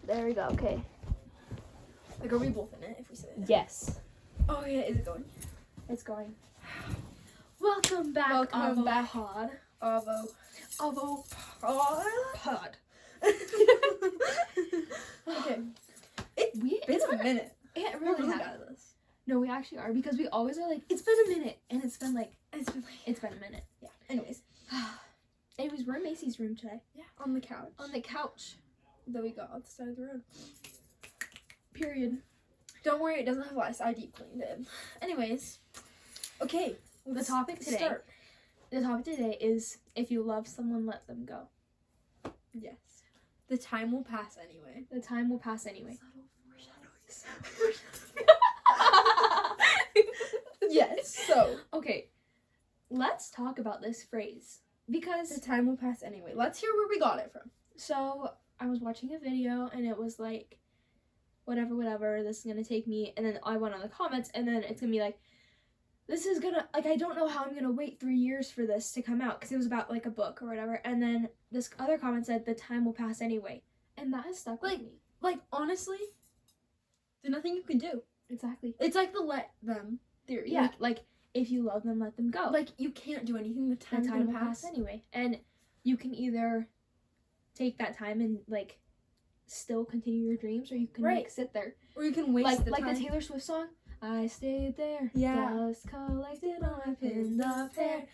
There we go. Okay. Like, are we both in it if we say it? Yes. Oh, yeah, is it going? It's going. Welcome back, avopod. avopod. Avopod. Okay. It's been a minute. It We're really really has. bad at this. No, we actually are, because we always are like, it's been a minute, and it's been a minute. Yeah. Anyways, we're in Macy's room today. yeah, on the couch. On the couch. That we got off the side of the road. Period. Don't worry, it doesn't have lice. I deep cleaned it. Anyways, okay. The topic today. Start. The topic today is, if you love someone, let them go. Yes. The time will pass anyway. The time will pass anyway. Subtle Yes. So. Okay. Let's talk about this phrase. Because The time will pass anyway. Let's hear where we got it from. so I was watching a video and it was like, whatever, this is gonna take me, and then I went on the comments, and then it's gonna be like, this is gonna, like, I don't know how I'm gonna wait 3 years for this to come out, because it was about like a book or whatever, and then this other comment said, the time will pass anyway, and that has stuck with me. Like, honestly, there's nothing you can do. Exactly. It's like the let them theory. Yeah, like if you love them, let them go. Like you can't do anything. The the time's time gonna will pass. pass anyway, and you can either take that time and like still continue your dreams, or you can like Right. sit there, Or you can waste like the time. the Taylor Swift song, I stayed there, Yeah. dust collected on my pinned up hair.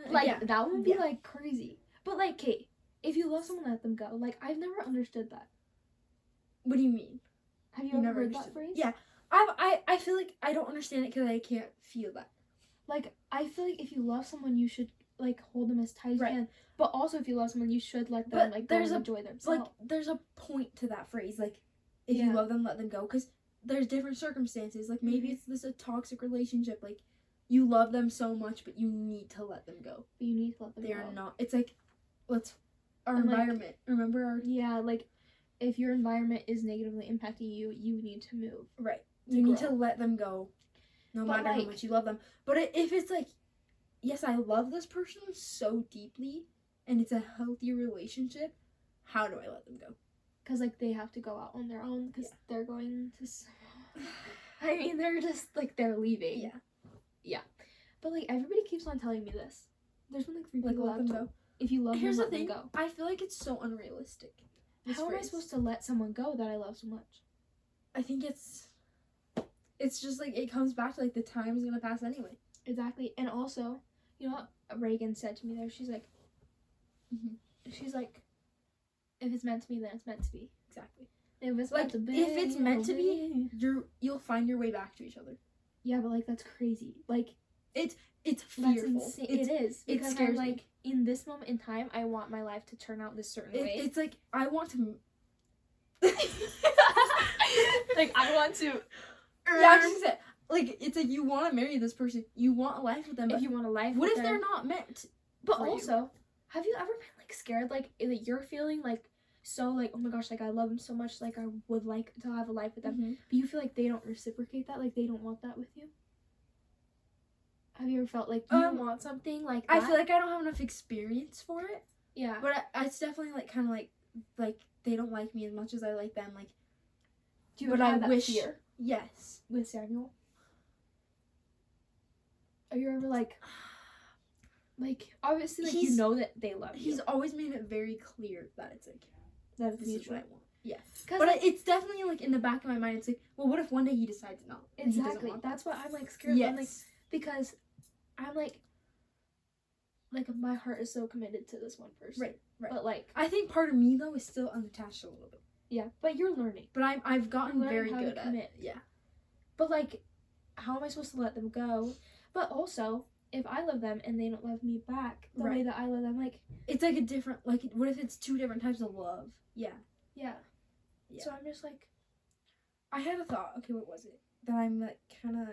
Like Like that would be Yeah. like crazy. But like, Kate, if you love someone, let them go. Like, I've never understood that. what do you mean? Have you You ever never heard that understood. phrase? Yeah. I feel like I don't understand it because I can't feel that. Like, I feel like if you love someone, you should like hold them as tight as Right. you can. But also, if you love someone, you should let them But like go there's and a- enjoy themselves. Like there's a point to that phrase. Like if Yeah. you love them, let them go. Because there's different circumstances. Like maybe Mhm. it's this a toxic relationship. Like you love them so much, but you need to let them go. But you need to let them They are go. not. It's like our And, like, environment. Remember our Yeah, like if your environment is negatively impacting you, you need to move. right. to You need grow. to let them go, no But, matter how like- much you love them. But if it's like, yes, I love this person so deeply, and it's a healthy relationship, how do I let them go? Because like they have to go out on their own, because Yeah. they're going to. I mean, they're just like they're leaving. Yeah. But like everybody keeps on telling me this. There's been like 3 Like people let that them have go. if you love Here's them, the let them thing. go. I feel like it's so unrealistic. this How am I phrase. supposed to let someone go that I love so much? I think it's just like it comes back to like the time's gonna pass anyway. Exactly. And also, you know what Reagan said to me there? She's like, Mhm. if it's meant to be, then it's meant to be. Exactly. If it's Like, meant to be, if it's meant to be. You'll find your way back to each other. Yeah, but like that's crazy. Like It's that's fearful. insane. It's, It is, it because scares I'm me. like, in this moment in time, I want my life to turn out this certain way. it's like I want to. Like I want to. Yeah, I'm just saying. Like it's like you want to marry this person, you want a life with them. If But you want a life, what with if them. they're not meant? But for you? also, have you ever been like scared, like that you're feeling like so like, oh my gosh, like I love them so much, like I would like to have a life with them, Mhm. but you feel like they don't reciprocate that, like they don't want that with you? Have you ever felt like you want something like that? I feel like I don't have enough experience for it, yeah. but it's definitely like kind of like they don't like me as much as I like them. Like Do you but ever I have that wish- fear yes, with Samuel? Are you ever like obviously like you He's- know that they love you, he's always made it very clear that it's like that it's this is mutual. what I want. Yeah, 'Cause, but like, it's definitely like in the back of my mind. It's like, well, what if one day he decides not? and he doesn't exactly. want That's what I'm like scared. Yes. I'm like, because I'm like my heart is so committed to this one person. Right. But like, I think part of me though is still unattached a little bit. yeah. But you're learning. But I've gotten You're very learning how to good at commit. it. Yeah. But like, how am I supposed to let them go? But also, if I love them and they don't love me back the way Right. that I love them, like, It's like a different, like, what if it's two different types of love? Yeah. yeah. Yeah. So I'm just like, I had a thought. Okay, what was it? That I'm like kind of.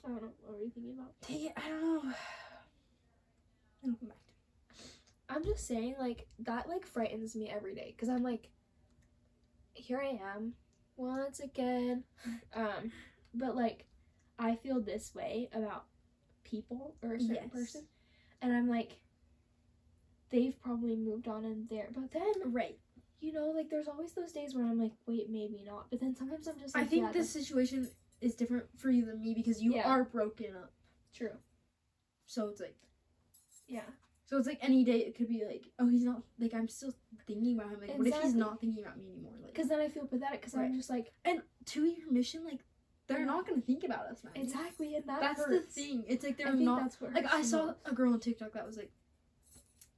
I don't know. What were you thinking about? Dang it, I don't know. It'll come back to me. I'm just saying, like, that like frightens me every day, because I'm like, here I am once again, but like, I feel this way about people or a certain Yes. person, and I'm like, they've probably moved on in there, but then Right. you know, like there's always those days where I'm like, wait, maybe not. But then sometimes I'm just like, I think yeah, this situation is different for you than me because you Yeah. are broken up. true. So it's like, Yeah. so it's like any day it could be like, oh, he's not, like, I'm still thinking about him. Like, what if he's Exactly. not thinking about me anymore? Like, Because then I feel pathetic because Right. I'm just like, and 2-year mission, like, they're Yeah. not gonna think about us, man. exactly, and That's the hurts. thing. It's like I they're think not. that's what Like, hurts I the saw most. a girl on TikTok that was like,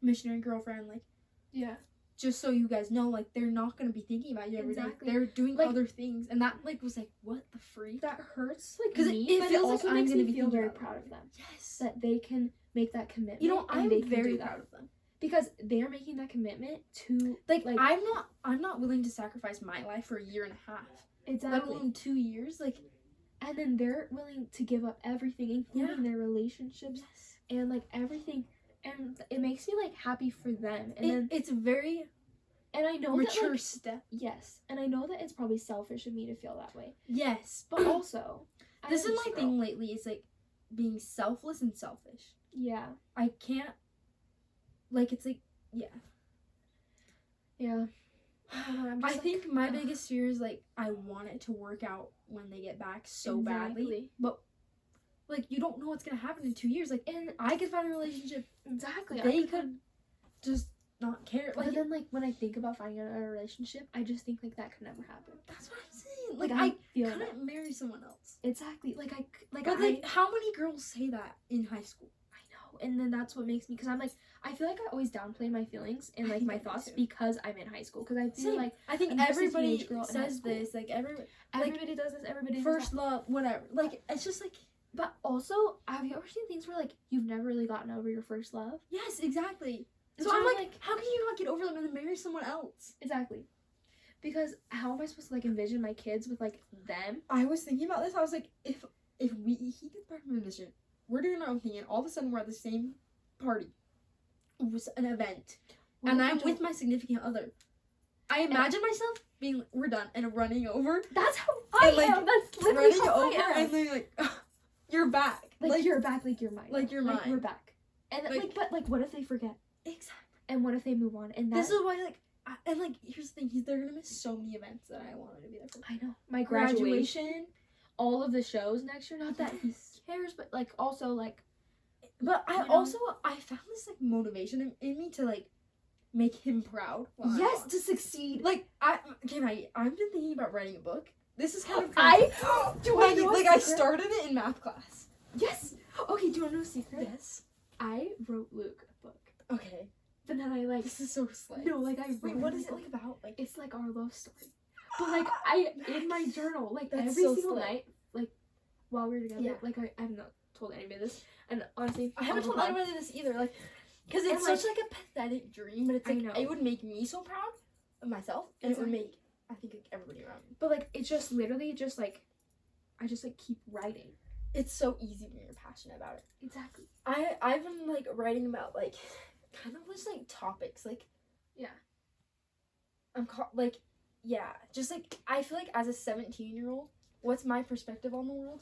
missionary girlfriend, like, Yeah. just so you guys know, like, they're not gonna be thinking about you every day. Exactly. They're doing Like- other things, and that like was like, what the freak? That hurts, like, 'Cause me, it but feels it like also I'm makes gonna me be feel thinking very about it. proud of them. Yes. That they can make that commitment. You know, and I'm they can very do that. proud of them. Because they're making that commitment to, Like, like, I'm not willing to sacrifice my life for a year and a half, let exactly. alone 2 years. Like, And then they're willing to give up everything, including their relationships yes. and like everything. And it makes me like happy for them. And then, It's a very and I know mature that like, step. yes, and I know that it's probably selfish of me to feel that way. Yes, But also, this as is a my girl- thing lately. Is like being selfless and selfish. Yeah, I can't. Like, it's like, yeah. yeah. I don't know, I'm I just, think like, my ugh. biggest fear is like I want it to work out when they get back so badly, Exactly. but like you don't know what's gonna happen in 2 years. Like, And I could find a relationship, exactly, they could just not care. But Like, then, like when I think about finding a relationship, I just think like that could never happen. that's what I'm saying. Like, Like, I I feel couldn't marry someone else. exactly. Like I like But I like, how many girls say that in high school? I know, and then that's what makes me because I'm like I feel like I always downplay my feelings and I like think my I do thoughts too. because I'm in high school because I feel Same. like I think I'm just a everybody teenage girl in high says school. this. Like, everybody does this. Everybody does first that. love, whatever. Like, it's just like, But also, have you ever seen things where like you've never really gotten over your first love? yes, exactly. And So I'm I'm like, how can you not get over them and then marry someone else? exactly. Because how am I supposed to like envision my kids with like them? I was thinking about this. I was like, if he gets back from a mission, we're doing our own thing, and all of a sudden we're at the same party. It was an event, What and if we I'm don't- with my significant other. I imagine myself being we're done and running over, That's how I and, like, am. That's literally running how over, I am. and then like, you're back. Like you're back. Like you're mine. Like, you're Like we're mine. back. And Like- like, but like, what if they forget? Exactly. And what if they move on? And that This is why, like, and like, here's the thing: they're gonna miss so many events that I wanted to be there for. I know my graduation, all of the shows next year. Not that he cares, but like also like But I You know? also I found this like motivation in me to like make him proud. while I'm yes gone. to succeed. Like I've been thinking about writing a book. This is kind of I do you wanna know a like I secret? started it in math class. yes. Okay, do you want to know a secret? Yes. I wrote Luke a book, Okay. but then I like This is so slick. no, like I Wait, wrote what a is it book. like about? Like It's like our love story. But like I in my Nice. journal, like That's every so single slick. night, like while we were together, Yeah. like I have not told anybody this, and honestly, I haven't told avopod- anybody this either. Like, because And, it's such like a pathetic dream, but it's I like know. it would make me so proud of myself, and it would Exactly. make I think like everybody around me. But like it's just literally just like I just like keep writing. It's so easy when you're passionate about it. Exactly. I've been like writing about like kind of just like topics like Yeah. like yeah, just like I feel like as a 17-year-old, what's my perspective on the world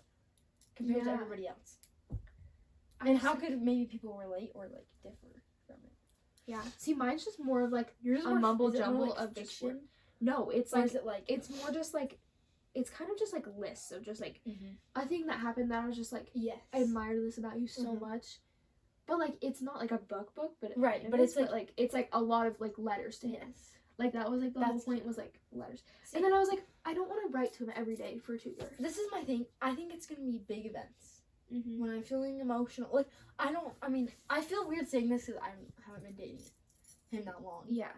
compared to Yeah. everybody else, I and just, how could maybe people relate or like differ from it? yeah. See, mine's just more of like Yours a more- mumble is it more, jumble like, of just fiction, no. It's or like is it like it's more just like it's kind of just like lists of just like Mhm. a thing that happened that I was just like yes, I admire this about you so Mhm. much. But like it's not like a book, but it Right, kind of but is, it's, like it's like a lot of like letters to him. yes. Like that was like the whole That's point cute. was like letters. See, And then I was like, I don't want to write to him every day for 2 years. this is my thing. I think it's gonna be big events Mm-hmm. when I'm feeling emotional. Like I feel weird saying this because I haven't been dating him that long. Yeah,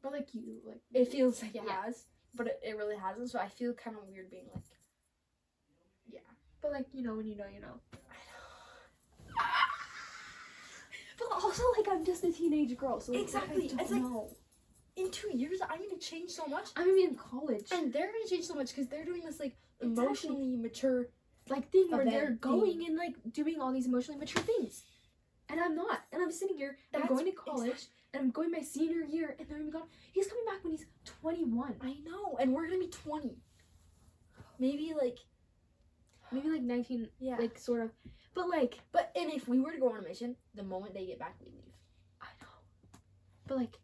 but like you like It feels like it Yeah. has, but it really hasn't. So I feel kind of weird being like, yeah. but like you know when you know you know. I But also like I'm just a teenage girl, so like, Exactly, I don't it's like- know. know. In 2 years, I'm gonna change so much, I'm gonna be in college. and they're gonna change so much because they're doing this like Exactly. emotionally mature. Like thing where Event they're thing. going and like doing all these emotionally mature things, and I'm not. And I'm sitting here. I'm That's going to college, and I'm going my senior year, and they're gonna be gone. He's coming back when he's 21. I know, and we're gonna be 20. Maybe like Maybe like 19. yeah. Like sort of. But like but and if we were to go on a mission, the moment they get back, we leave. I know. But like,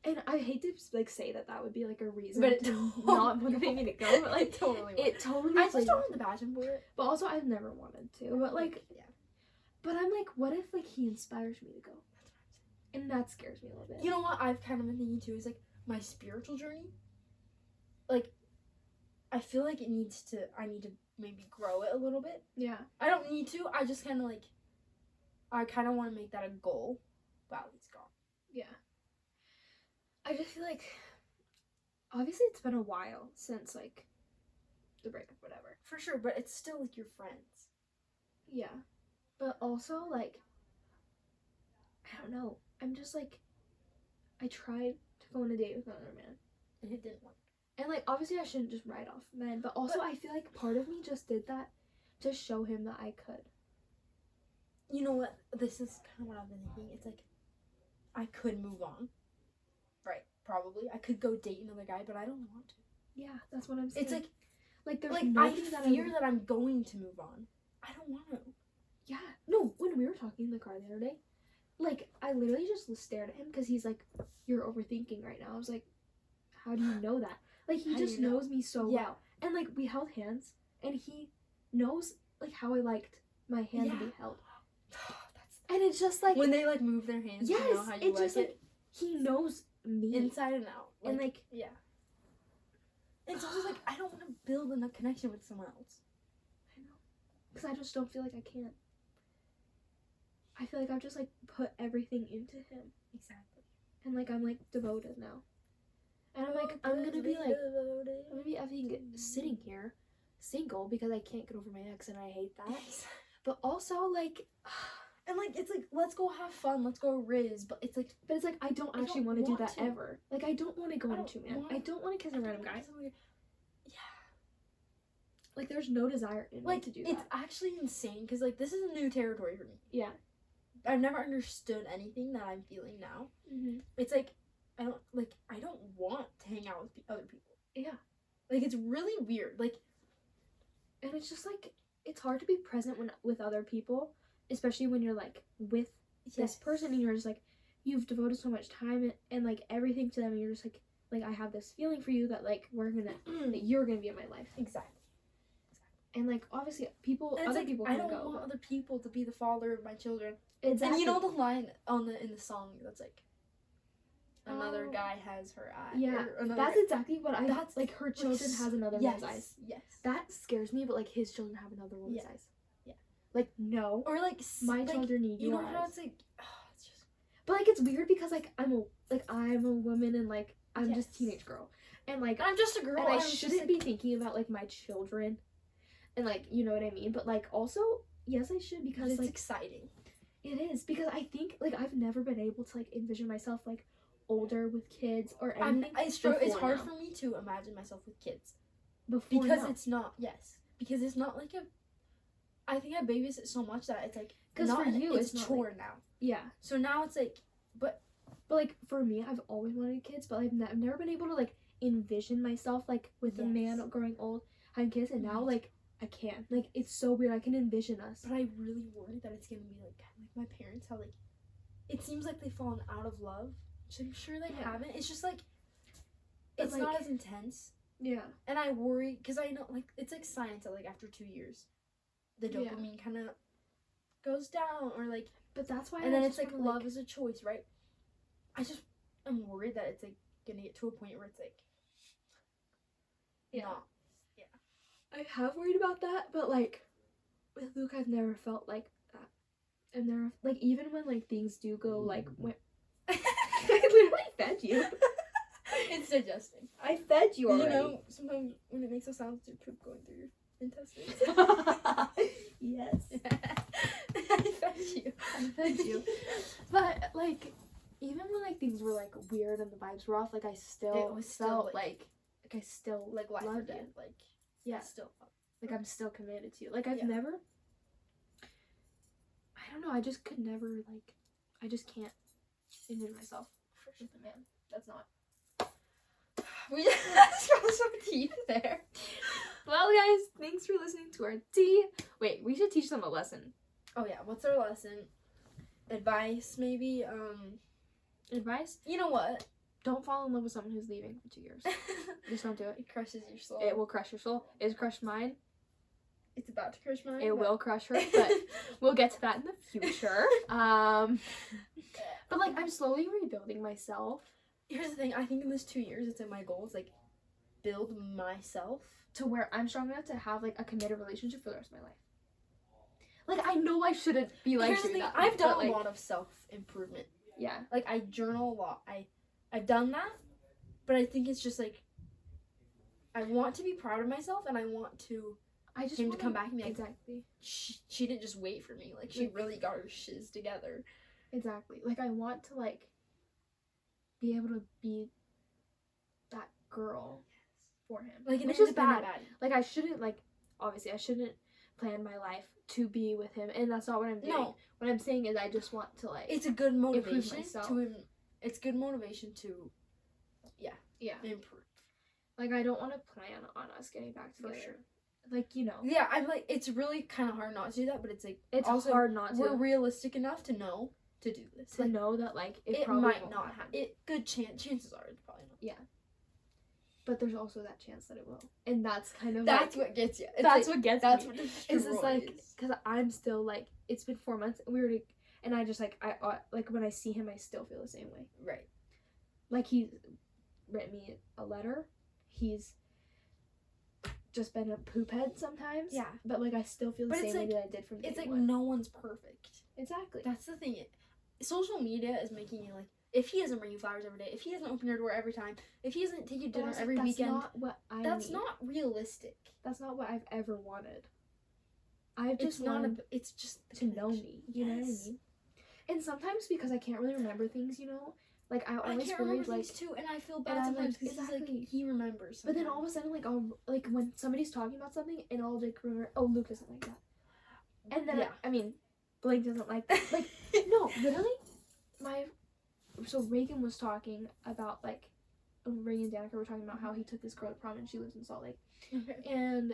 And I hate to like say that would be like a reason But it to totally not motivate me to go, but like totally it totally I just plays don't off have the passion for it. But also I've never wanted to. But like yeah. but I'm like, what if like he inspires me to go? And that scares me a little bit. You know what I've kind of been thinking too is like my spiritual journey. Like I feel like I need to maybe grow it a little bit. Yeah. I don't need to. I just kind of like I kind of want to make that a goal. Wow, he's gone. Yeah. I just feel like obviously it's been a while since like the breakup, whatever. For sure, but it's still like your friends. Yeah. But also like I don't know. I'm just like I tried to go on a date with another man. And it didn't work. And like obviously I shouldn't just write off men, but also I feel like part of me just did that to show him that I could. You know what? This is kind of what I've been thinking. It's like I could move on. Right, probably. I could go date another guy, but I don't want to. Yeah, that's what I'm saying. It's like there's I nothing fear that I'm going to move on. I don't want to. Yeah. No, when we were talking in the car the other day, like I literally just stared at him because he's like, "You're overthinking right now." I was like, "How do you know that?" Like he How do just you know? knows me so Yeah. well, and like we held hands, and he knows like how I liked my hand to be held, and it's just like When they like move their hands, yes, you know how you it's like just it like he knows me inside and out. and like yeah. It's also like I don't want to build a connection with someone else. I know, because I just don't feel like I can. I feel like I've just like put everything into him. Exactly. And like I'm like devoted now. And I'm like I'm gonna be effing sitting here single because I can't get over my ex and I hate that. But also like and like it's like let's go have fun, let's go Riz, but it's like I don't I actually don't want to do want that to. ever. Like I don't want to go I on don't two man. want- I don't want to kiss a random guy. Yeah. Like there's no desire in me Like to do it's that. actually insane because like this is a new territory for me. Yeah. I've never understood anything that I'm feeling now. Mm-hmm. It's like I don't want to hang out with other people. Yeah. Like it's really weird. Like And it's just like it's hard to be present with other people, especially when you're like with this person and you're just like you've devoted so much time and like everything to them and you're just like I have this feeling for you that like that you're gonna be in my life. Exactly. And like obviously other like, people I can don't go. want other people to be the father of my children. Exactly. And you know the line in the song that's like another Oh. guy has her eye. Yeah, or another, that's exactly what that's, like her children has another yes, man's eyes. Yes. That scares me, but like his children have another woman's Yes. eyes. Yeah. Like no. Or like My like, children need you your know how eyes. it's like it's just But like it's weird because like I'm a woman and like I'm just Yes. a teenage girl. And like I'm just a girl. and I I'm just, shouldn't like, be thinking about like my children. And like you know what I mean? But like also yes I should because it's like exciting. it is because I think like I've never been able to like envision myself like older with kids or anything. It's before hard now. for me to imagine myself with kids Before because now. it's not because it's not like I think I babysit so much that it's like 'Cause not for you, it's it's not, chore now. Yeah. So now it's like But like for me, I've always wanted kids, but I've never been able to like envision myself like with a man Yes. growing old having kids, and now Mhm. like I can. Like it's so weird. I can envision us. But I really worry that it's gonna be like kind of like my parents, how like it seems like they've fallen out of love, which I'm sure they Yeah. haven't. It's just like But, it's not like- as intense, Yeah. and I worry because I know like it's like science that like after 2 years, the Yeah. dopamine kind of goes down, or like, But that's why. and then I it's just like wanna, love is a choice, right? I'm worried that it's like gonna get to a point where it's like, Yeah. not. I have worried about that, but like with Luke, I've never felt like that. And there, like even when like things do go like when I literally fed you. It's digesting. I fed you You already. know, sometimes when it makes a sound, it's your poop going through your intestines. Yes. I fed you. I fed you. But like even when like things were like weird and the vibes were off, like I still It was still, felt like- like I still Like life or loved death. you. Like Yeah. still fun. Like I'm still committed to you. Like I've Yeah. never I don't know, I just could never like I just can't envision myself with a man. That's not. We just got some teeth there. Well guys, thanks for listening to our tea. Wait, we should teach them a lesson. Oh yeah, what's our lesson? Advice maybe? Advice? You know what? don't fall in love with someone who's leaving for 2 years. Just don't do it. It crushes your soul. It will crush your soul. It's crushed mine. It's about to crush mine. It will crush her, but we'll get to that in the future. But like I'm slowly rebuilding myself. Here's the thing. I think in this 2 years, it's in my goals. Like, build myself to where I'm strong enough to have like a committed relationship for the rest of my life. Like I know I shouldn't be like Here's the doing thing. that. I've done but, a like, lot of self-improvement. Yeah. Like, I journal a lot. I've done that, but I think it's just like I want to be proud of myself, and I want to him to come back and be like, exactly. She didn't just wait for me. Like, she really got her shiz together. Exactly. Like I want to like be able to be that girl for him. Like, which is bad. Like I shouldn't like obviously I shouldn't plan my life to be with him, and that's not what I'm doing. No. What I'm saying is I just want to like it's a good motivation to it's good motivation to improve. Like I don't want to plan on us getting back together. For sure. Like, you know. Yeah, I'm like, it's really kind of hard not to do that, but it's like it's also hard not to. We're realistic enough to know to do this. To know that like it probably might not happen. Chances are it's probably not. Yeah. But there's also that chance that it will, and that's kind of that's what gets you. That's like, what gets that's me. What it's just like because I'm still like it's been 4 months and we were and I just like I like when I see him I still feel the same way. Right. Like he's written me a letter. He's just been a poop head sometimes. Yeah. But like I still feel the same way that I did from day It's like one. no one's perfect. Exactly. That's the thing. Social media is making you like. If he doesn't bring you flowers every day, if he doesn't open your door every time, if he doesn't take you dinner every weekend, not what that's not realistic. That's not what I've ever wanted. I've just it's just to know me. You know what I mean? And sometimes because I can't really remember things, you know, like I always worry like too, and I feel bad sometimes because he's like he remembers. Sometimes. But then all of a sudden, like I'll like when somebody's talking about something, and I'll like remember, oh, Luke doesn't like that, and then I mean, Blake doesn't like that. Like no, literally, So Reagan was talking about like Reagan and Danica were talking about how he took this girl to prom and she lives in Salt Lake. Okay. And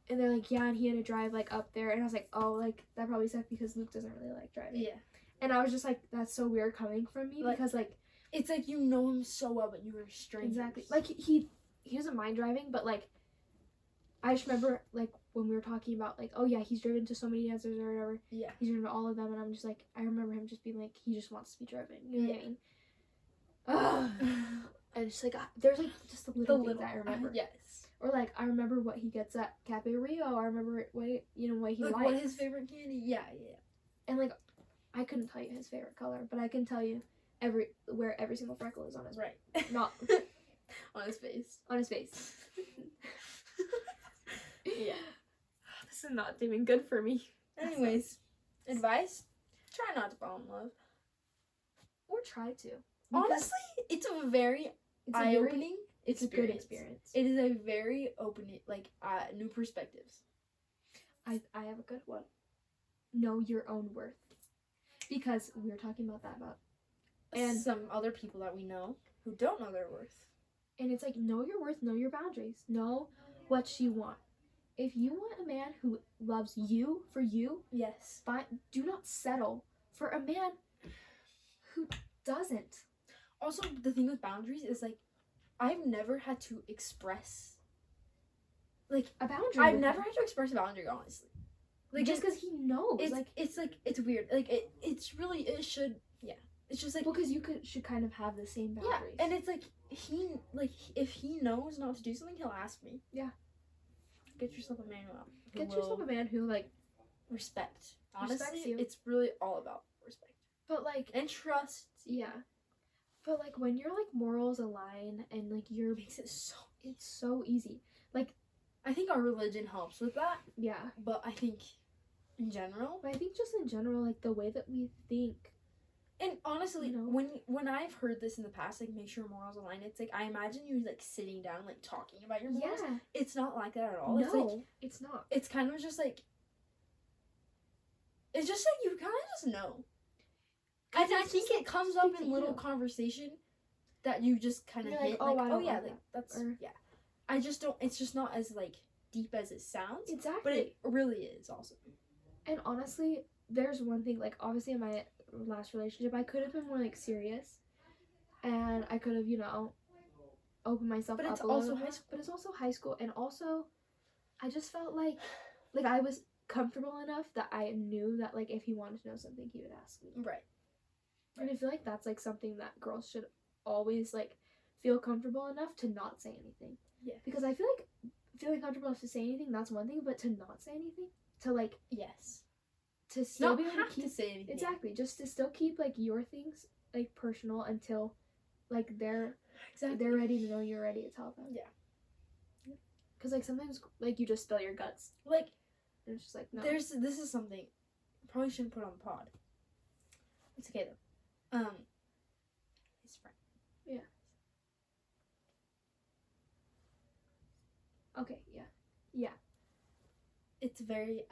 they're like, yeah, and he had to drive like up there, and I was like, oh, like that probably sucked because Luke doesn't really like driving. Yeah. And I was just like, that's so weird coming from me because like it's like you know him so well but you were strangers. Exactly. Like he doesn't mind driving, but like I just remember like when we were talking about like, oh yeah, he's driven to so many deserts or whatever. Yeah. He's driven to all of them, and I'm just like, I remember him just being like, he just wants to be driven. You know what I mean? And it's like there's like just the little things that I remember. Yes. Or like I remember what he gets at Cafe Rio. I remember what he likes. What his favorite candy. Yeah. And like I couldn't tell you his favorite color, but I can tell you where every single freckle is on his not on his face. On his face. Yeah. This is not doing good for me. Anyways, advice: try not to fall in love. Or try to. Honestly, it's a very eye-opening. It's a good experience. It is a very opening, like new perspectives. I have a good one. Know your own worth. Because we were talking about that and some other people that we know who don't know their worth. And it's like, know your worth, know your boundaries, know what you want. If you want a man who loves you for you, yes, do not settle for a man who doesn't. Also, the thing with boundaries is like, I've never had to express like a boundary. I've never had to express a boundary, honestly. Like just because he knows, it's weird. Like it's really it should It's just like because you should kind of have the same boundaries. Yeah, and it's like if he knows not to do something, he'll ask me. Yeah. Get yourself a man yourself a man who like respect. Honestly, you. It's really all about respect. But like and trust. Yeah. But like when your like morals align and like it's so easy. Like I think our religion helps with that. Yeah. But I think in general. But I think just in general, like the way that we think. And honestly, when I've heard this in the past, like make sure morals align, it's like I imagine you like sitting down, like talking about your morals. Yeah. It's not like that at all. No, it's not. It's kind of just like you kind of just know. I think it comes up in little conversation that you just kind of hit. Like, oh yeah, like that's yeah. I just don't. It's just not as like deep as it sounds. Exactly. But it really is also. And honestly, there's one thing. Like obviously, in my last relationship, I could have been more like serious, and I could have, you know, opened myself But up it's a also little high more. But it's also high school, and also I just felt like I was comfortable enough that I knew that like if he wanted to know something, he would ask me. Right. And I feel like that's like something that girls should always like feel comfortable enough to not say anything. Yeah. Because I feel like feeling comfortable enough to say anything, that's one thing, but to not say anything, to like Yes. to still Not be able to have keep to say anything. exactly, just to still keep like your things like personal until like they're ready to know you're ready to tell them. Yeah. Because like sometimes like you just spill your guts, Like, and it's just like no. this is something probably shouldn't put on the pod. It's okay though. His friend. Yeah. Okay. Yeah. It's very,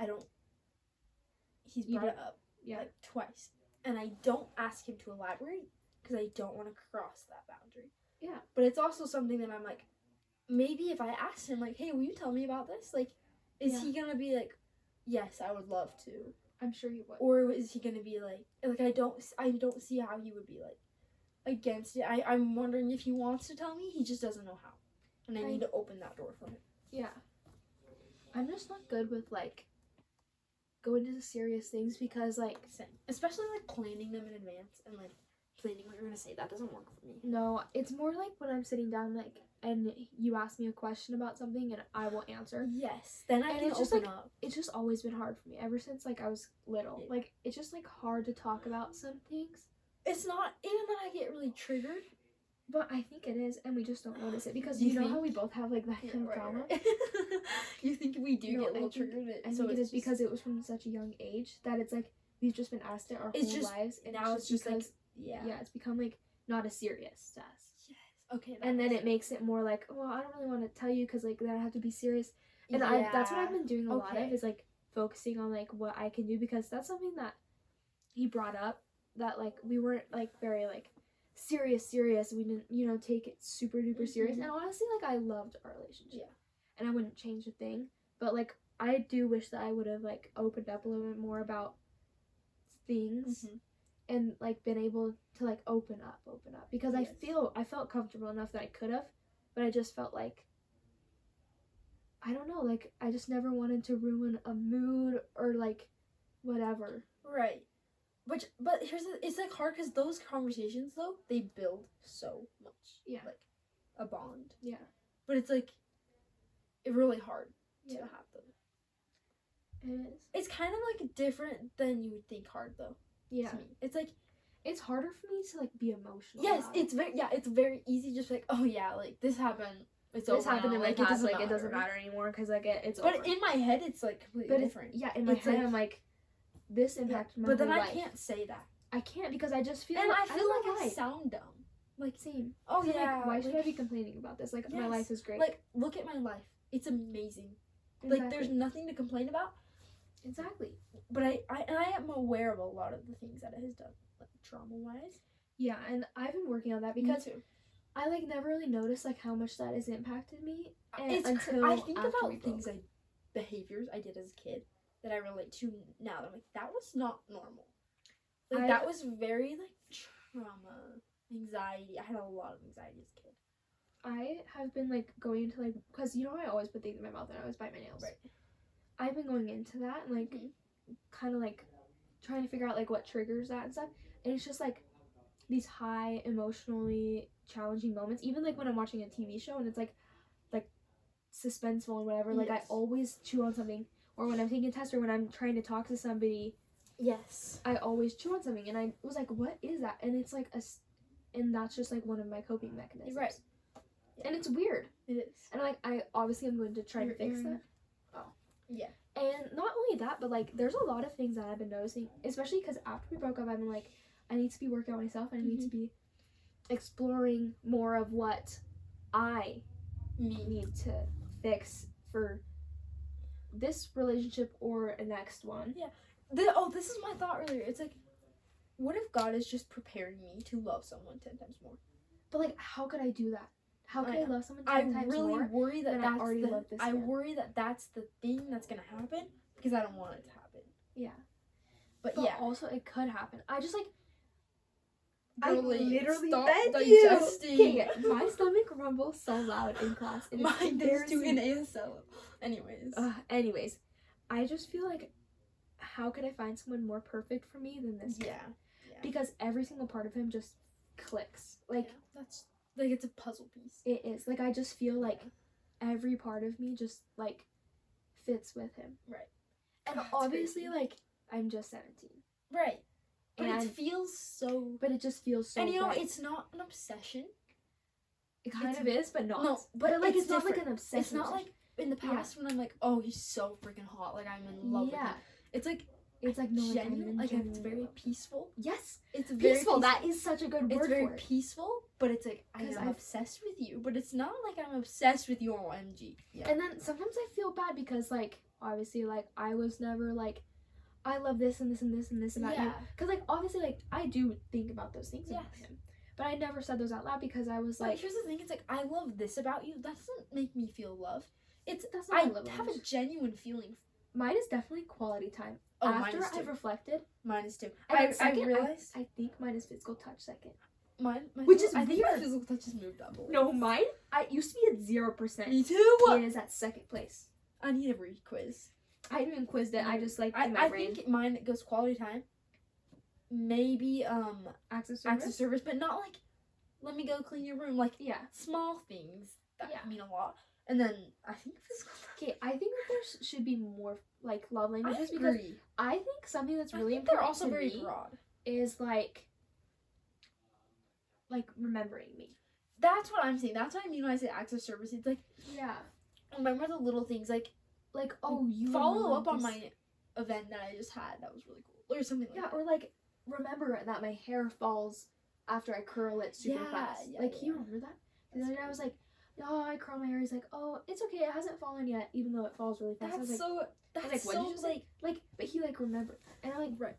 he's You brought it do- up Yeah. like twice, and I don't ask him to elaborate because I don't want to cross that boundary. Yeah. But it's also something that I'm like, maybe if I asked him like, hey, will you tell me about this? Like, is he gonna be like, yes, I would love to? I'm sure he would. Or is he gonna be like I don't see how he would be like against it. I'm wondering if he wants to tell me, he just doesn't know how, and I need to open that door for him. Yeah. I'm just not good with like going into serious things because like especially like planning them in advance and like planning what you're gonna say. That doesn't work for me. no, it's more like when I'm sitting down like and you ask me a question about something and I will answer. Yes, then I can it's just open like up. it's just always been hard for me ever since like I was little. Yeah. Like it's just like hard to talk about some things. It's not even that I get really triggered. But I think it is, and we just don't notice it because You you know how think? we both have like that kind of trauma. Right. You think we do No, get a little I think- triggered? I think it is because it was from such a young age that it's like we've just been asked it our It's whole just- lives, and now it's it's just because yeah. it's become like not as serious to us. Yes. Okay. And then it makes it more like, well, I don't really want to tell you because like then I have to be serious. And that's what I've been doing a lot of is like focusing on like what I can do because that's something that he brought up that like we weren't like very like serious. We didn't, you know, take it super duper serious. And honestly, like I loved our relationship. Yeah. And I wouldn't change a thing. But like I do wish that I would have like opened up a little bit more about things and like been able to like open up because Yes. I felt comfortable enough that I could have, but I just felt like I don't know, like I just never wanted to ruin a mood or like whatever. Right. But it's like hard because those conversations though they build so much. Yeah. Like a bond. Yeah. But it's like it's really hard to Yeah. have them. It is. It's kind of like different than you would think hard though. Yeah. To me. It's like It's harder for me to like be emotional. yes, about it's very easy just like oh yeah like this happened. It's this over happened now. in my Like, past, like it doesn't matter anymore because like it's But over. in my head it's like completely different. In my It's head like- I'm like this impacted my But then whole I life. can't say that. I can't because I just feel And like I feel don't know like I why. sound dumb. Like same. Oh So, yeah. like, why should I like- be complaining about this? Like my Yes. life is great. Like look at my life. It's amazing. exactly. Like there's nothing to complain about. exactly. But I am aware of a lot of the things that it has done, like trauma wise. Yeah, and I've been working on that because I like never really noticed like how much that has impacted me. And until I think after about we things broke. behaviors I did as a kid that I relate to now. I'm like that was not normal. Like I've- that was very like trauma, anxiety. I had a lot of anxiety as a kid. I have been like going into like because you know I always put things in my mouth and I always bite my nails. Right. I've been going into that and like kind of like trying to figure out like what triggers that and stuff. And it's just like these high emotionally challenging moments. Even like when I'm watching a TV show and it's like suspenseful and whatever. Like I Yes. always chew on something. Or when I'm taking a test or when I'm trying to talk to somebody, Yes. I always chew on something. And I was like, what is that? And it's like and that's just like one of my coping mechanisms. Right. And it's weird. It is. And like I obviously am going to try to fix that. Yeah. And not only that, but like there's a lot of things that I've been noticing, especially because after we broke up, I've been like, I need to be working on myself and I need to be exploring more of what I need to fix for this relationship or a next one. Yeah. This is my thought earlier. It's like, what if God is just preparing me to love someone 10 times more? But like, how could I do that? How could I I know. love someone I 10 times really more? worry that than I that's already the, love this I man? worry that that's the thing that's gonna happen because I don't want it to happen. Yeah. But But yeah, also it could happen. I just like I Girlie, literally stop fed digesting. you. Okay, my stomach rumbles so loud in class. And it's Mine does too in embarrassing. ASL. Anyways. Anyways, I just feel like, how could I find someone more perfect for me than this? Yeah. Because every single part of him just clicks. Like, that's like it's a puzzle piece. it is. Like, I just feel like every part of me just like fits with him. Right. And That's obviously, crazy. like, I'm just 17. Right. But And it feels so. But it just feels so. And you know, right. it's not an obsession. It kind of is, but not. No, but like it's not like different. an obsession. It's not like in the past when I'm like, oh, he's so freaking hot, like I'm in love with him. It's like no, genuine, like it's very genuine. peaceful. Yes, it's very peaceful. That is such a good word. It's very for it. peaceful, but it's like I'm obsessed with you. But it's not like I'm obsessed with you, OMG. Yeah. And then sometimes I feel bad because like obviously like I was never like, I love this and this and this and this about you. Because like obviously like I do think about those things about him. But I never said those out loud because I was like, here's the thing, it's like I love this about you. That doesn't make me feel love. That's not I have a genuine feeling. Mine is definitely quality time. Oh, after I've reflected. Mine is too. And I realized I think mine is physical touch second. Which is I think my physical touch has moved up. No, mine I used to be at 0%. Me too. It is at second place. I need a re-quiz. I haven't even quizzed it. I just like in my I brain. think mine goes quality time. Maybe acts of service, but not like let me go clean your room. Like small things that mean a lot. And then I think physical touch. Okay, I think that there should be more like love languages because I think something that's really important. They're also very broad. Is like remembering me. That's what I'm saying. That's what I mean when I say acts of service. It's like remember the little things like oh, you follow up on my event that I just had. That was really cool, or something like that. Or like remember that my hair falls after I curl it super fast. You remember that? The other day I was like, oh, I curl my hair. He's like, oh, it's okay. It hasn't fallen yet, even though it falls really fast. That's what did you say? But he remembered, and I'm like, right.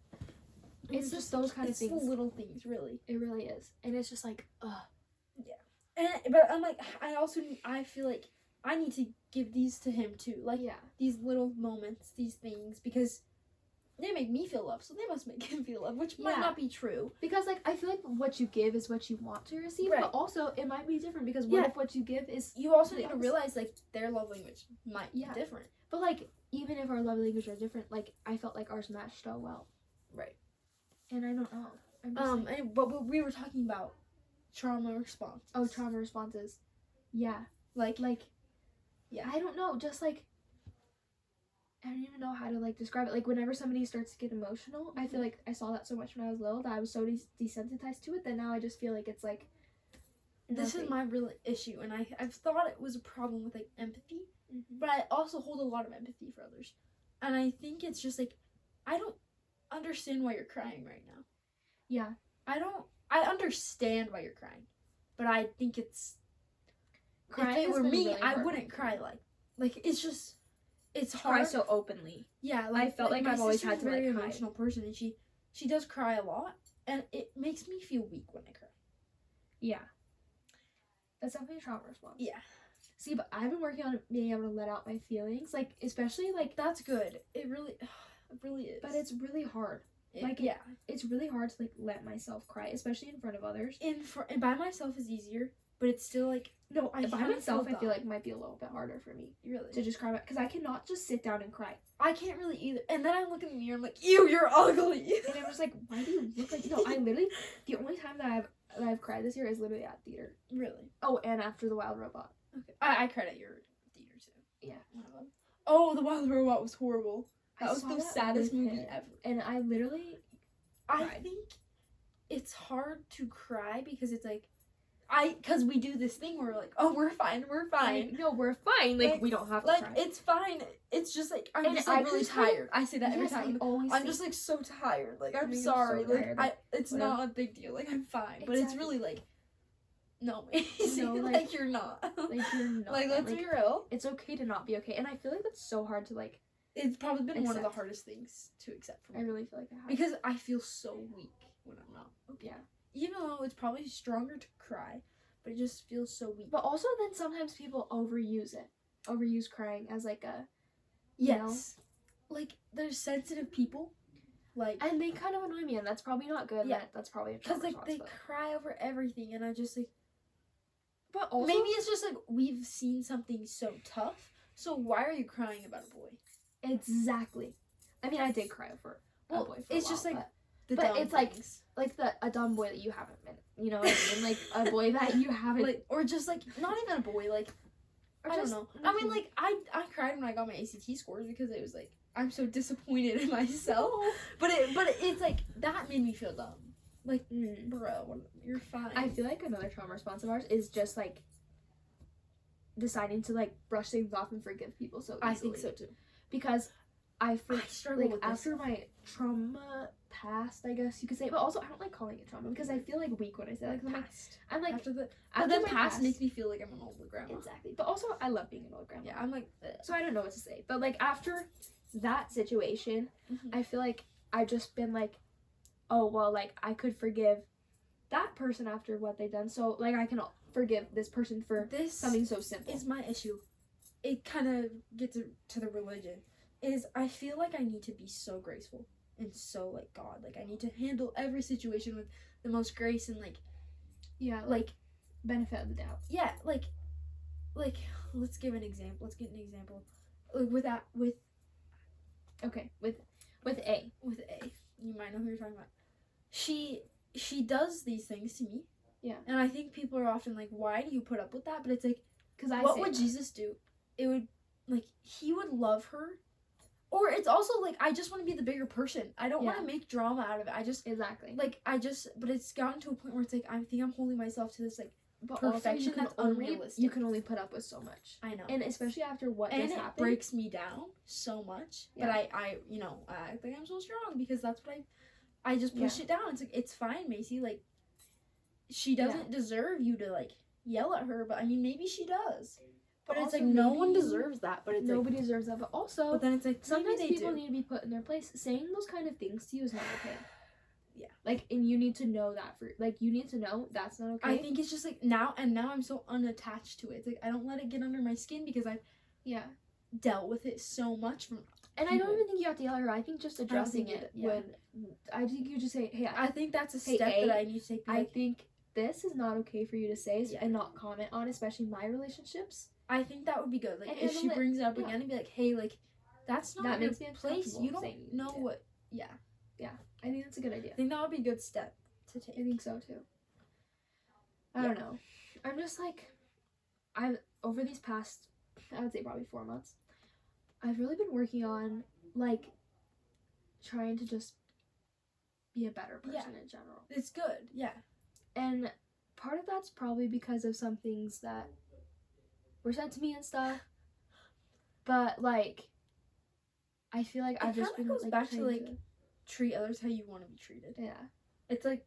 It's just those kind of things. It's the little things, really. It really is, and it's just like, but I'm like, I feel like I need to give these to him too. Like, these little moments, these things, because they make me feel love, so they must make him feel love, which might not be true. Because I feel like what you give is what you want to receive, but also it might be different because what if what you give is you also need to realize their love language might be different. But even if our love languages are different, I felt like ours matched so well. Right. And I don't know. But we were talking about trauma response. Oh, trauma responses. Yeah. I don't know. Just I don't even know how to describe it. Whenever somebody starts to get emotional, I feel like I saw that so much when I was little that I was so desensitized to it that now I just feel like it's this is my real issue, and I've thought it was a problem with empathy, but I also hold a lot of empathy for others, and I think it's just I don't understand why you're crying right now. Yeah. I understand why you're crying, but I think it's crying. If it were me, really I wouldn't cry it's just it's hard. Cry so openly. Yeah, I felt like I've always had to very emotional person, and she does cry a lot, and it makes me feel weak when I cry. Yeah. That's definitely a trauma response. Yeah. See, but I've been working on being able to let out my feelings, especially that's good. It really is. But it's really hard. It's really hard to let myself cry, especially in front of others. And by myself is easier, but it's still no. By myself, I feel might be a little bit harder for me. Really? To just cry because I cannot just sit down and cry. I can't really either. And then I look in the mirror, I'm like, ew, you're ugly. And I'm just like, why do you look like? No, I literally the only time that I've cried this year is literally at theater. Really? Oh, and after the Wild Robot. Okay. I cried at your theater too. Yeah. Oh, the Wild Robot was horrible. That was the saddest movie ever. And I literally cried. I think it's hard to cry because it's because we do this thing where we're like, oh, we're fine. No, we're fine. We don't have to cry. It's fine. It's just I'm just really tired. I say that every time. I'm just so tired. I'm sorry. So it's not a big deal. I'm fine. Exactly. But it's really no, no, you're not. You're not. Let's be real. It's okay to not be okay. And I feel like that's so hard to It's probably been one of the hardest things to accept for me. I really feel like I have. Because I feel so weak when I'm not okay. Yeah. Even though it's probably stronger to cry, but it just feels so weak. But also then sometimes people overuse crying as a yes. There's sensitive people. Like, and they kind of annoy me, and that's probably not good. Yeah. That's probably a because trauma like they response, cry over everything, and I just like. but also Maybe it's just like we've seen something so tough. So why are you crying about a boy? exactly. I mean, I did cry over a boy for it's a while, just like but the but dumb it's like things. a dumb boy that you haven't been. You know what I mean? Like a boy that you haven't. like, or just like not even a boy. Like, or I just, don't know. I mean, like I cried when I got my ACT scores because it was like I'm so disappointed in myself. But it's like that made me feel dumb. Like, bro, you're fine. I feel like another trauma response of ours is just like deciding to like brush things off and forgive people so easily. I think so too. Because I struggle like with this. after my trauma past, I guess you could say, but also I don't like calling it trauma because I feel like weak when I say that. Like, I'm like after the after but then my past makes me feel like I'm an older grandma. Exactly. But also I love being an old grandma. Yeah, I'm like so I don't know what to say. But like after that situation, I feel like I've just been like, oh well, like I could forgive that person after what they've done. So like I can forgive this person for something so simple. Is my issue. It kind of gets to the religion. Is I feel like I need to be so graceful and so like God. Like I need to handle every situation with the most grace and like like benefit of the doubt. Yeah, like let's give an example. Let's get an example. Like with A. With A. You might know who you're talking about. She does these things to me. Yeah. And I think people are often like, why do you put up with that? But it's like, because what would Jesus do? It would like he would love her. Or it's also like I just want to be the bigger person. I don't want to make drama out of it. I just but it's gotten to a point where it's like I think I'm holding myself to this like perfection that's unrealistic. You can only put up with so much. I know. And especially after what just happened. It breaks me down so much. Yeah. But I I think I'm so strong because that's what I just push it down. It's like it's fine, Macy. Like she doesn't deserve you to like yell at her, but I mean maybe she does. But it's like no one deserves that. But it's nobody deserves that. But also, but then it's like sometimes people need to be put in their place. Saying those kind of things to you is not okay. Yeah. Like, and you need to know that you need to know that's not okay. I think it's just like now I'm so unattached to it. It's like I don't let it get under my skin because I've dealt with it so much from. And I don't even think you have to yell at her. I think just addressing it when I think you just say, hey, I think that's a step that I need to take. I think this is not okay for you to say and not comment on, especially my relationships. I think that would be good. Like and if she brings it up again and be like, hey, like that's not your place. You don't know what. Yeah. Yeah. I think that's a good idea. I think that would be a good step to take. I think so too. I don't know. I'm just like, over these past, I would say probably 4 months, I've really been working on like trying to just be a better person in general. It's good. Yeah. And part of that's probably because of some things that were said to me and stuff. But like, I feel like I've just been goes like back to like treat others how you want to be treated. Yeah. It's like,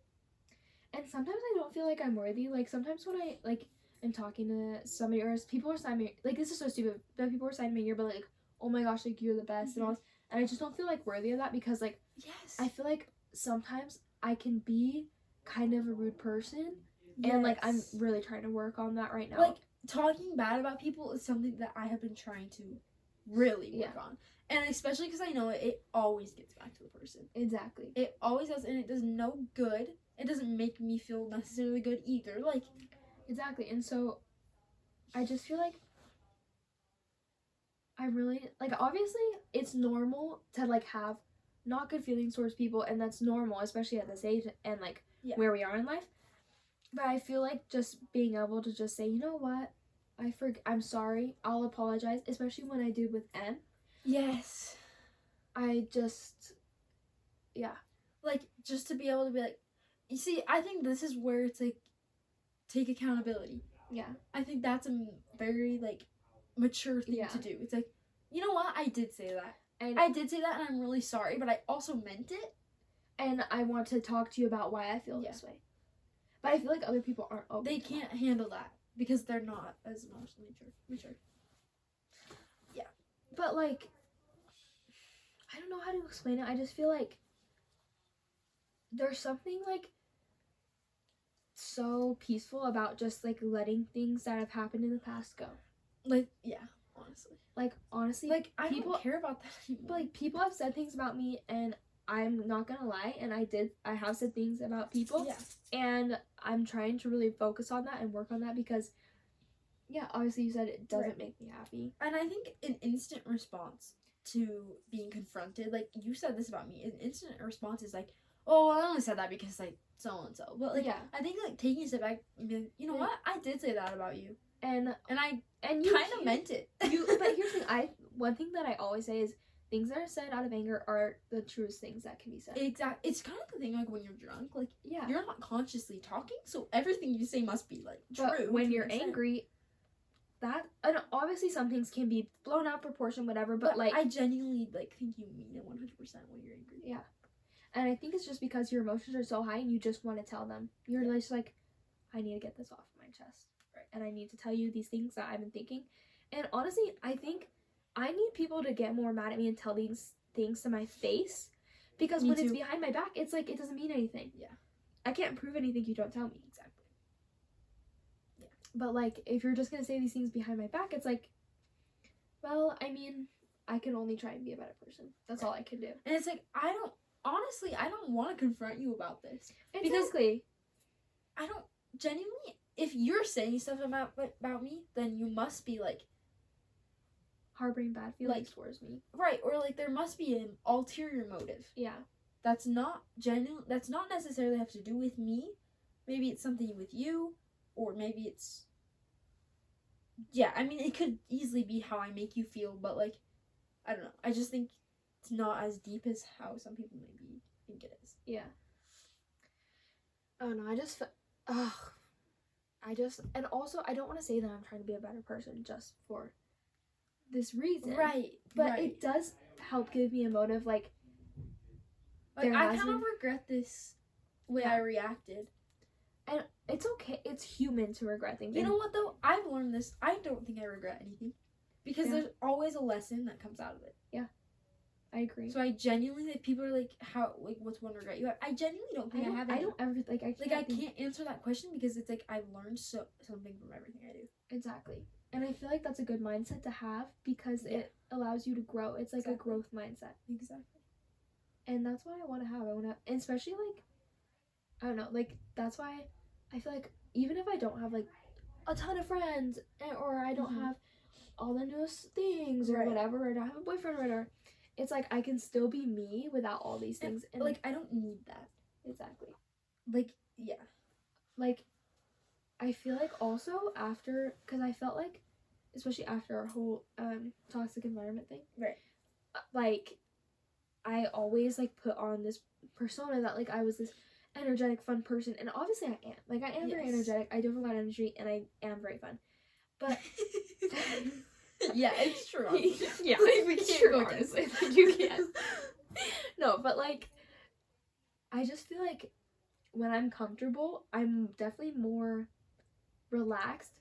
and sometimes I don't feel like I'm worthy. Like sometimes when I like am talking to somebody or people are signing me, like this is so stupid, but people are signing me here, but like, oh my gosh, like you're the best and all this, and I just don't feel like worthy of that because like I feel like sometimes I can be kind of a rude person and like I'm really trying to work on that right now. Like talking bad about people is something that I have been trying to really work on. And especially because I know it always gets back to the person. Exactly. It always does, and it does no good. It doesn't make me feel necessarily good either. Like, exactly. And so, I just feel like I really, like, obviously, it's normal to, like, have not good feelings towards people, and that's normal, especially at this age and, like, where we are in life. But I feel like just being able to just say, you know what, I'm sorry, I'll apologize, especially when I do with N. Yes. I just, like, just to be able to be like, you see, I think this is where it's like, take accountability. Yeah. I think that's a very, like, mature thing to do. It's like, you know what, I did say that. And I did say that, and I'm really sorry, but I also meant it. And I want to talk to you about why I feel this way. But I feel like other people aren't open. They can't handle that because they're not as emotionally mature. Yeah. But, like, I don't know how to explain it. I just feel like there's something, like, so peaceful about just, like, letting things that have happened in the past go. Like, yeah, honestly. Like, honestly. Like, I don't care about that anymore. But, like, people have said things about me, and I'm not gonna lie, and I have said things about people, Yeah. and I'm trying to really focus on that and work on that because, yeah, obviously you said it doesn't make me happy. And I think an instant response to being confronted, like you said this about me, an instant response is like, oh, I only said that because like so and so. But like, Yeah. I think like taking a step back, and being like, you know what, I did say that about you, and you kind of meant it. But here's the thing. One thing that I always say is things that are said out of anger are the truest things that can be said. Exactly. It's kind of the thing like when you're drunk, like yeah, you're not consciously talking, so everything you say must be like true. But when you're angry, and obviously some things can be blown out of proportion, whatever. But like I genuinely like think you mean it 100% when you're angry. Yeah, and I think it's just because your emotions are so high and you just want to tell them. You're just like, I need to get this off my chest, right? And I need to tell you these things that I've been thinking. And honestly, I think I need people to get more mad at me and tell these things to my face, because when it's behind my back, it's like it doesn't mean anything. Yeah, I can't prove anything you don't tell me. Exactly. Yeah. But like, if you're just gonna say these things behind my back, it's like, well, I mean, I can only try and be a better person. That's all I can do. And it's like, I don't want to confront you about this. Exactly. I don't genuinely. If you're saying stuff about me, then you must be like harboring bad feelings towards me, right? Or like there must be an ulterior motive. Yeah. That's not genuine. That's not necessarily have to do with me. Maybe it's something with you, or maybe it's. Yeah, I mean, it could easily be how I make you feel, but like, I don't know. I just think it's not as deep as how some people maybe think it is. Yeah. Oh no, and also I don't want to say that I'm trying to be a better person just for this reason. Right. But it does help give me a motive, like I kind of regret this way I reacted. And it's okay. It's human to regret things. You know what though? I've learned this. I don't think I regret anything. Because there's always a lesson that comes out of it. Yeah. I agree. So I genuinely, like, people are like, how, like, what's one regret you have? I genuinely don't think I have any. I don't ever, like, I can't answer that question because it's like, I've learned something from everything I do. Exactly. And I feel like that's a good mindset to have because it allows you to grow. It's like a growth mindset. Exactly. And that's what I want to have. And especially, like, I don't know, like, that's why I feel like even if I don't have, like, a ton of friends or I don't have all the newest things or whatever, or I don't have a boyfriend or whatever, it's like I can still be me without all these things. And like, I don't need that. Exactly. Like, yeah. Like, I feel like also after, because I felt like, especially after our whole toxic environment thing, like, I always, like, put on this persona that, like, I was this energetic, fun person, and obviously I am. Like, I am very energetic, I do have a lot of energy, and I am very fun. But... yeah, it's true. Yeah, it's true, honestly. Like, you can't. No, but, like, I just feel like when I'm comfortable, I'm definitely more relaxed.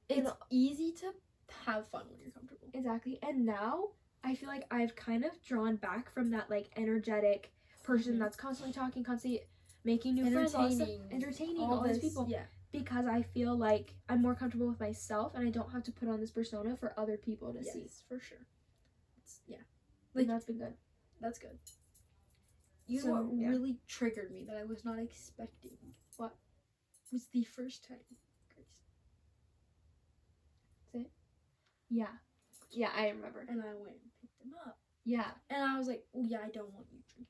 It's easy to have fun when you're comfortable. Exactly. And now, I feel like I've kind of drawn back from that, like, energetic person that's constantly talking, constantly making new friends, entertaining all these people. Yeah. Because I feel like I'm more comfortable with myself and I don't have to put on this persona for other people to see. Yes, for sure. Like, that's been good. That's good. You know what really triggered me that I was not expecting? What? Was the first time, Grace. That's it? Yeah. Yeah, I remember. And I went and picked him up. Yeah. And I was like, oh yeah, I don't want you drinking.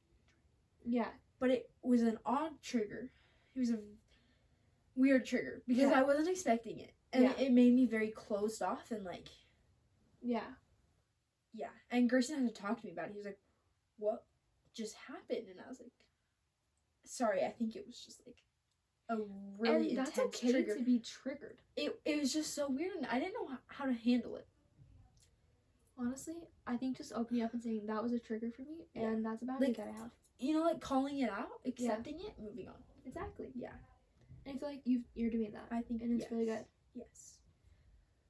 Yeah. But it was an odd trigger. It was a weird trigger because I wasn't expecting it. And it made me very closed off and like... Yeah. Yeah. And Gerson had to talk to me about it. He was like, what just happened? And I was like, sorry, I think it was just like a really intense trigger. And that's okay to be triggered. It was just so weird and I didn't know how to handle it. Honestly, I think just opening up and saying that was a trigger for me and that's about it that I have. You know, like calling it out, accepting it, moving on. Exactly. Yeah. And I feel like you're doing that. I think, and it's really good. Yes.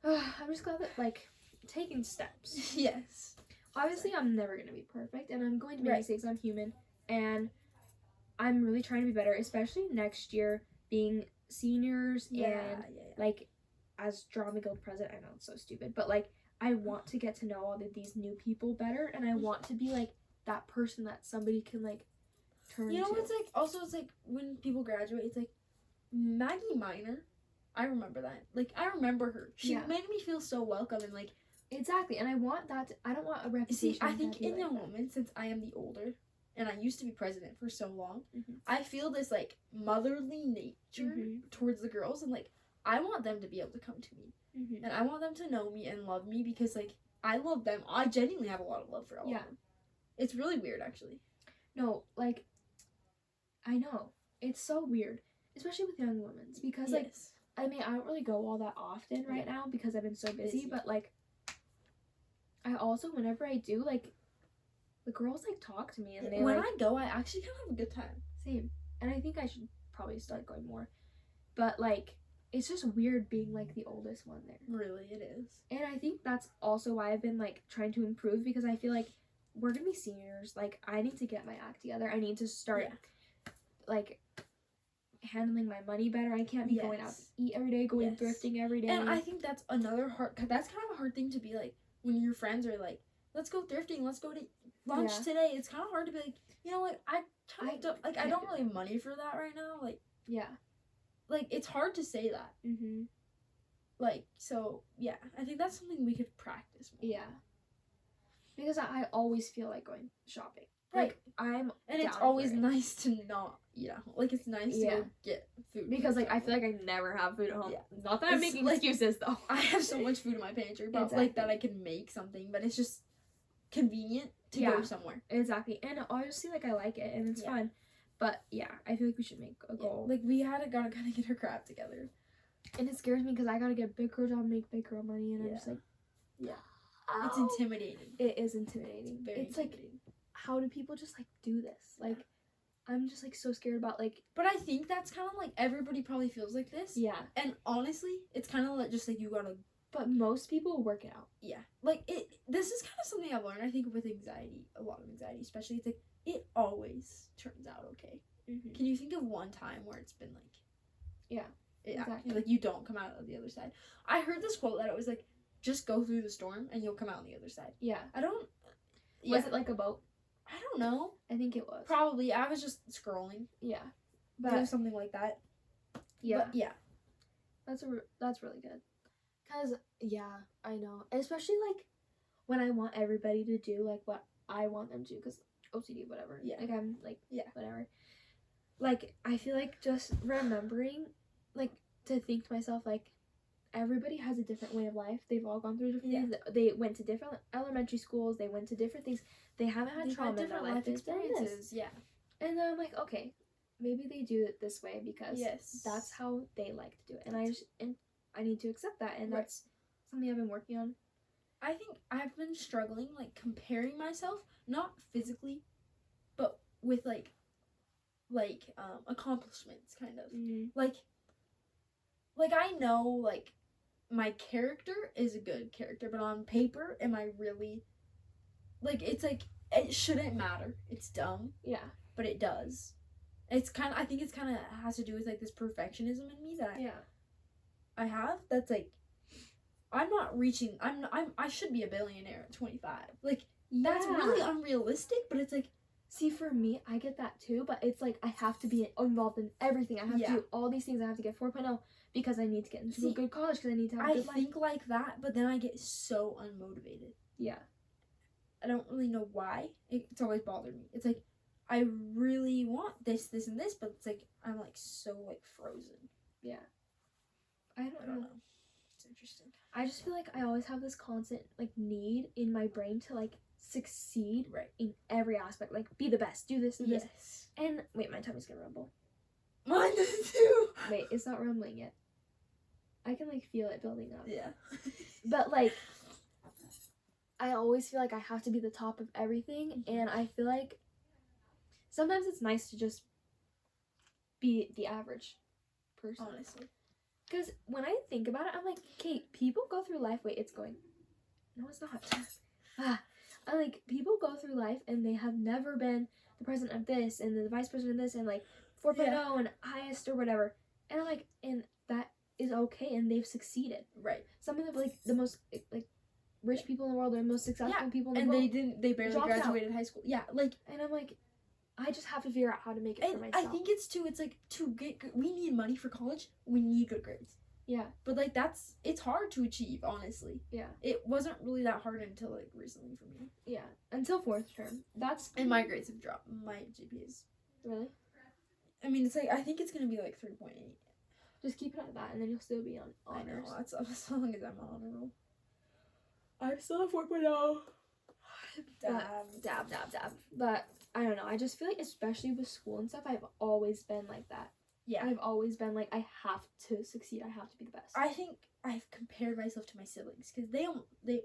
I'm just glad that, like, taking steps. Yes. Obviously, I'm never going to be perfect, and I'm going to make mistakes. I'm human, and I'm really trying to be better, especially next year, being seniors and, like, as drama guild president. I know it's so stupid, but, like, I want to get to know all of these new people better, and I want to be, like, that person that somebody can like turn to. You know, it's like also it's like when people graduate, it's like Maggie Minor. I remember that. Like I remember her. She made me feel so welcome and like exactly. And I want that. I don't want a reputation. See, I think in like the moment, since I am the older, and I used to be president for so long, mm-hmm. I feel this like motherly nature towards the girls, and like I want them to be able to come to me, and I want them to know me and love me because like I love them. I genuinely have a lot of love for all of them. It's really weird, actually. No, like I know it's so weird, especially with young women, because like I mean I don't really go all that often right now because I've been so busy, but like I also whenever I do like. The girls like talk to me and they when like, I go I actually kind of have a good time. Same. And I think I should probably start going more. But like it's just weird being like the oldest one there. Really, it is. And I think that's also why I've been like trying to improve because I feel like we're gonna be seniors. Like I need to get my act together. I need to start like handling my money better. I can't be going out to eat every day, going thrifting every day. And I think that's another that's kind of a hard thing to be like when your friends are like, let's go thrifting, let's go to lunch today. It's kind of hard to be like, you know, like I don't really have money for that right now. Like like it's hard to say that. Like so I think that's something we could practice more. Because I always feel like going shopping. Right. Like it's always nice to not eat at home. Like it's nice to go get food because like I feel like I never have food at home. Not that I'm making excuses though. I have so much food in my pantry, but like that I can make something, but it's just convenient to go somewhere. Exactly. And obviously like I like it and it's fun. But I feel like we should make a goal. Like we gotta kind of get our crap together. And it scares me because I gotta get a big girl job, make big girl money, and I'm just like it's intimidating. It is intimidating. It's like how do people just like do this? Like I'm just like so scared about like. But I think that's kind of like everybody probably feels like this. And honestly, it's kind of like just like you gotta. But most people work it out. Like this is kind of something I've learned. I think with anxiety, a lot of anxiety, especially, it's like it always turns out okay. Can you think of one time where it's been like, exactly. Like you don't come out of the other side? I heard this quote that it was like, just go through the storm and you'll come out on the other side. I don't. Was it like a boat? I don't know. I think it was. Probably. I was just scrolling. But it was something like that. But, That's really good. Cause I know, especially like when I want everybody to do like what I want them to, cause OCD whatever. Like I'm like whatever. Like I feel like just remembering, like to think to myself like everybody has a different way of life. They've all gone through different things. They went to different elementary schools. They went to different things. They haven't had trauma in their life experiences. And then I'm like, okay, maybe they do it this way because that's how they like to do it. And I need to accept that, and that's something I've been working on. I think I've been struggling, like, comparing myself, not physically, but with, like, accomplishments, kind of. Like, I know, like, my character is a good character, but on paper, am I really, like, it's, like, it shouldn't matter. It's dumb. But it does. It's kind of, I think it's kind of has to do with, like, this perfectionism in me that I have, that's like I'm not reaching. I should be a billionaire at 25. Like that's really unrealistic. But it's like, see, for me, I get that too. But it's like I have to be involved in everything. I have to do all these things. I have to get 4.0 because I need to get into a good college because I need to have a good life. I think like that, but then I get so unmotivated. I don't really know why. It's always bothered me. It's like I really want this, and this, but it's like I'm like so like frozen. I don't know. It's interesting. I just feel like I always have this constant like need in my brain to like succeed in every aspect. Like be the best, do this and this. And wait, my tummy's gonna rumble. Mine does too. Wait, it's not rumbling yet. I can like feel it building up. But like I always feel like I have to be the top of everything, and I feel like sometimes it's nice to just be the average person. Honestly. Because when I think about it, I'm like, Kate, people go through life. Wait, it's going. No, it's not. I'm like, people go through life and they have never been the president of this and the vice president of this and like 4.0 and highest or whatever. And I'm like, and that is okay, and they've succeeded. Right. Some of the like the most like rich people in the world or the most successful Yeah, people in the and world. they barely dropped out. graduated high school. Yeah, like, And I'm like, I just have to figure out how to make it for and myself. I think it's like to get good, we need money for college. We need good grades. Yeah. But like it's hard to achieve, honestly. Yeah. It wasn't really that hard until like recently for me. Yeah. Until 4th term. That's And my grades have dropped. My GPAs. really. I mean, it's like I think it's gonna be like 3.8. Just keep it at that, and then you'll still be on honors. I know. That's as long as I'm on honor roll. I'm still at 4.0. Dab. But I don't know. I just feel like, especially with school and stuff, I've always been like that. Yeah. I've always been like, I have to succeed. I have to be the best. I think I've compared myself to my siblings because they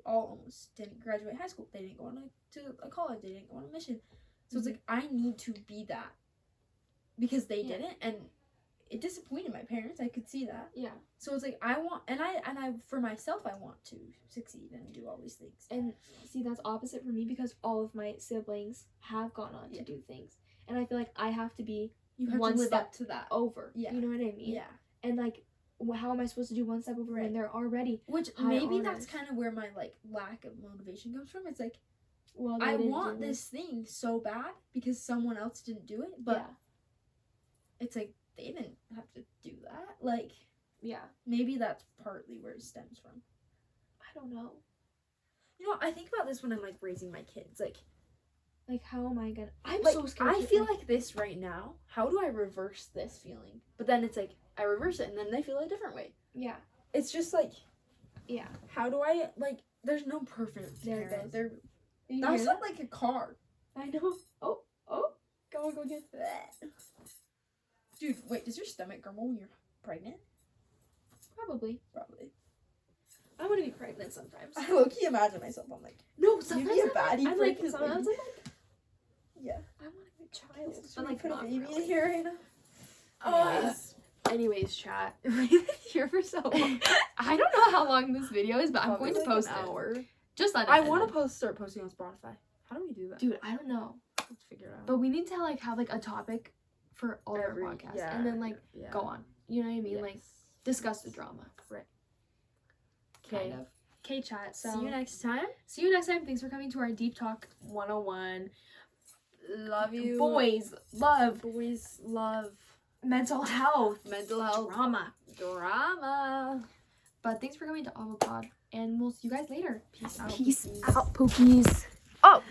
all almost didn't graduate high school. They didn't go on to a college. They didn't go on a mission. So it's like I need to be that because they didn't, and it disappointed my parents. I could see that. Yeah. So it's like I want, and I for myself, I want to succeed and do all these things. And see, that's opposite for me because all of my siblings have gone on to do things, and I feel like I have to be You have one to live step up to that. over. Yeah. You know what I mean? Yeah. And like, how am I supposed to do one step over when they're already Which high maybe honors? that's kind of where my like lack of motivation comes from. It's like well, I want this thing so bad because someone else didn't do it, but it's like they didn't have to do that. Like, yeah, maybe that's partly where it stems from. I don't know. You know, I think about this when I'm like raising my kids. Like how am I gonna? I'm like, so scared. I feel like this right now. How do I reverse this feeling? But then it's like I reverse it, and then they feel a different way. Yeah. It's just like, yeah. how do I like? There's no perfect There it parent. goes. That's not like a car. I know. Oh. Go get that. Dude, wait, does your stomach grumble when you're pregnant? Probably. I want to be pregnant sometimes. I low-key imagine myself. I'm like, No, sometimes you'd be a baddie I'm like, pregnant sometimes lady. I'm like, Yeah. I want to be a child. Should But we like, put a not baby really. in here right now? Anyways, chat. We've been here for so long. I don't know how long this video is, but I'm going to post it. Just let it I end want it. to start posting on Spotify. How do we do that? Dude, I don't know. Let's figure it out. But we need to like have like a topic for all our podcasts, and then like go on. You know what I mean? Like discuss the drama. Right. Kind of. Okay, chat. So See you next time. See you next time. Thanks for coming to our Deep Talk 101. Love you. Boys love mental health. Mental health. Drama. But thanks for coming to avopod, and we'll see you guys later. Peace out. Peace out, pookies. Oh.